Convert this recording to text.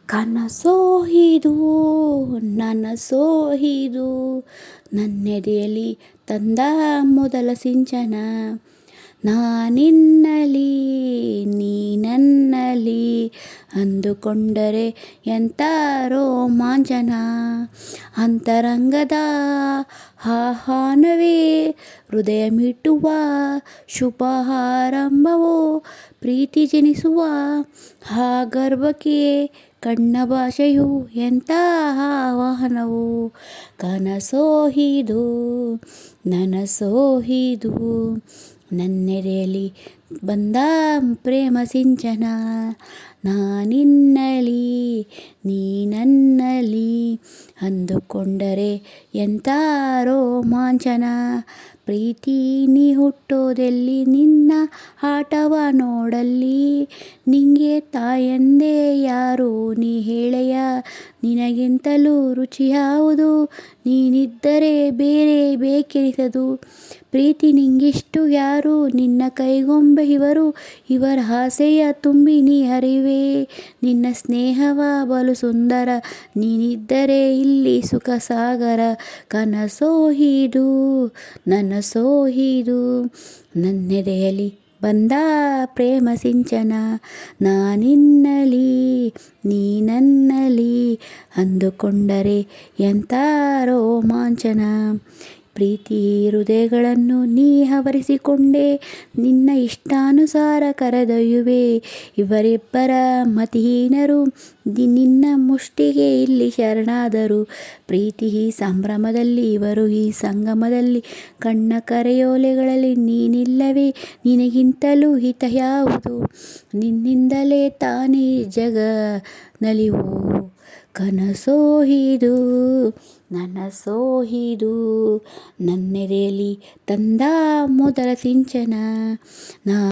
ಕನಸೋಹಿದು ನನಸೋಹಿದು ನನ್ನೆದೆಯಲ್ಲಿ ತಂದ ಮೊದಲ ಸಿಂಚನ. ನಾನಿನ್ನಲಿ ನೀ ನನ್ನಲ್ಲಿ ಅಂದುಕೊಂಡರೆ ಎಂಥ ರೋಮಾಂಚನ. ಅಂತರಂಗದ ಆಹ್ವಾನವೇ ಹೃದಯ ಮೀಟುವ ಶುಭ ಆರಂಭವೋ ಪ್ರೀತಿ ಜನಿಸುವ ಆ ಗರ್ಭಕ್ಕೆ ಕಣ್ಣ ಭಾಷೆಯು ಎಂಥ ಆಹ್ವಾನವು. ಕನಸೋಹಿದು ನನಸೋಹಿದು ನನ್ನೆದೆಯಲ್ಲಿ ಬಂದ ಪ್ರೇಮ ಸಿಂಚನ. ನಾನಿನ್ನಲಿ ನೀ ನನ್ನಲ್ಲಿ ಅಂದುಕೊಂಡರೆ ಎಂಥ ರೋಮಾಂಚನ. ಪ್ರೀತಿ ನೀ ಹುಟ್ಟೋದೆಲ್ಲಿ ನಿನ್ನ ಆಟವ ನೋಡಲ್ಲಿ. ನಿಂಗೆ ತಾಯಂದೆ ಯಾರು ನೀ ಹೇಳೆಯ. ನಿನಗಿಂತಲೂ ರುಚಿ ಯಾವುದು ನೀನಿದ್ದರೆ ಬೇರೆ ಬೇಕೆನಿಸದು. ಪ್ರೀತಿ ನಿಂಗಿಷ್ಟು ಯಾರು ನಿನ್ನ ಕೈಗೊಂಬೆ ಇವರು. ಇವರ ಆಸೆಯ ತುಂಬಿ ನೀ ಹರಿವೆ. ನಿನ್ನ ಸ್ನೇಹವ ಬಲು ಸುಂದರ ನೀನಿದ್ದರೆ ಇಲ್ಲಿ ಸುಖ ಸಾಗರ. ಕನಸೋಹಿದು ನನಸೋಹಿದು ನನ್ನೆದೆಯಲ್ಲಿ ಬಂದ ಪ್ರೇಮ ಸಿಂಚನ. ನಾನಿನ್ನಲಿ ನೀ ನನ್ನಲ್ಲಿ ಅಂದುಕೊಂಡರೆ ಎಂಥ ರೋಮಾಂಚನ. ಪ್ರೀತಿ ಹೃದಯಗಳನ್ನು ನೀ ಆವರಿಸಿಕೊಂಡೆ. ನಿನ್ನ ಇಷ್ಟಾನುಸಾರ ಕರೆದೊಯ್ಯುವೆ. ಇವರಿಬ್ಬರ ಮತಿಹೀನರು ನಿನ್ನ ಮುಷ್ಟಿಗೆ ಇಲ್ಲಿ ಶರಣಾದರು. ಪ್ರೀತಿ ಈ ಸಂಭ್ರಮದಲ್ಲಿ ಇವರು ಈ ಸಂಗಮದಲ್ಲಿ. ಕಣ್ಣ ಕರೆಯೋಲೆಗಳಲ್ಲಿ ನೀನಿಲ್ಲವೇ. ನಿನಗಿಂತಲೂ ಹಿತ ಯಾವುದು. ನಿನ್ನಿಂದಲೇ ತಾನೇ ಜಗ ನಲಿವು. ಕನಸೋಹಿದು ನನಸೋಹಿದು ನನ್ನೆದೆಯಲ್ಲಿ ತಂದ ಮೊದಲ ಸಿಂಚನ.